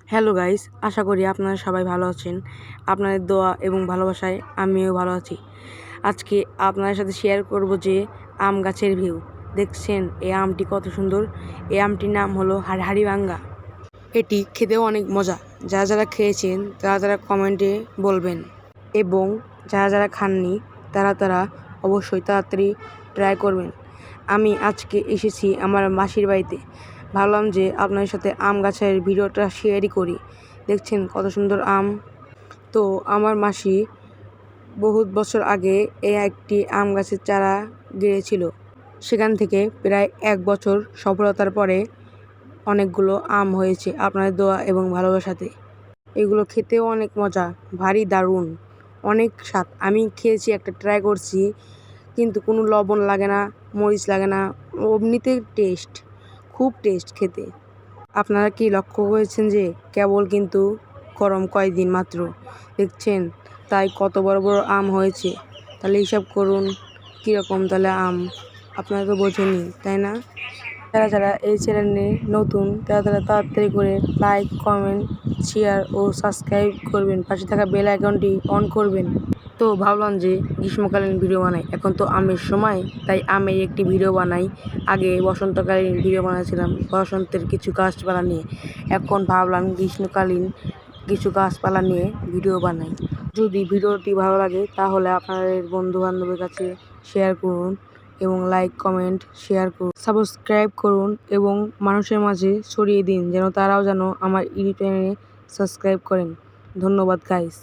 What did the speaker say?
Hello guys, আশা করি আপনারা সবাই ভালো আছেন। আপনাদের দোয়া এবং ভালোবাসায় আমিও ভালো আছি। আজকে আপনাদের সাথে শেয়ার করব যে আম গাছের ভিউ। দেখছেন এই আমটি কত সুন্দর। এই আমটির নাম হলো হাড়িভাঙ্গা। এটি খেতেও অনেক মজা। যারা যারা খেয়েছেন তারা কমেন্টে বলবেন, এবং যারা যারা খাননি তারা অবশ্যই তাড়াতাড়ি ট্রাই করবেন। আমি আজকে এসেছি আমার মাসির বাড়িতে। ভাবলাম যে আপনাদের সাথে আম গাছের ভিডিওটা শেয়ারই করি। দেখছেন কত সুন্দর আম। তো আমার মাসি বহুত বছর আগে একটি আম গাছের চারা গিয়েছিল। সেখান থেকে প্রায় 1 বছর সফলতার পরে অনেকগুলো আম হয়েছে আপনাদের দোয়া এবং ভালোবাসাতে। এগুলো খেতেও অনেক মজা, ভারী দারুণ, অনেক স্বাদ। আমি খেয়েছি, একটা ট্রাই করছি, কিন্তু কোনো লবণ লাগে না, মরিচ লাগে না, এমনিতে খুব টেস্ট খেতে। আপনারা কি লক্ষ্য করেছেন যে কেবল কিন্তু গরম কয়েকদিন মাত্র, দেখছেন তাই কত বড় বড় আম হয়েছে। তাহলে হিসাব করুন কীরকম তাহলে আম, আপনারা তো বোঝেনই, তাই না? যারা যারা এই চ্যানেলে নতুন তারা তাড়াতাড়ি করে লাইক, কমেন্ট, শেয়ার ও সাবস্ক্রাইব করবেন। পাশে থাকা বেল আইকনটি অন করবেন। তো ভাবলাম যে গ্রীষ্মকালীন ভিডিও বানাই, এখন তো আমের সময়, তাই আমের একটি ভিডিও বানাই। আগে বসন্তকালীন ভিডিও বানাচ্ছিলাম বসন্তের কিছু গাছপালা নিয়ে, এখন ভাবলাম গ্রীষ্মকালীন কিছু গাছপালা নিয়ে ভিডিও বানাই। যদি ভিডিওটি ভালো লাগে তাহলে আপনাদের বন্ধু বান্ধবের কাছে শেয়ার করুন, এবং লাইক, কমেন্ট, শেয়ার করুন, সাবস্ক্রাইব করুন এবং মানুষের মাঝে ছড়িয়ে দিন, যেন তারাও আমার ইউটিউব চ্যানেলে সাবস্ক্রাইব করেন। ধন্যবাদ গাইস।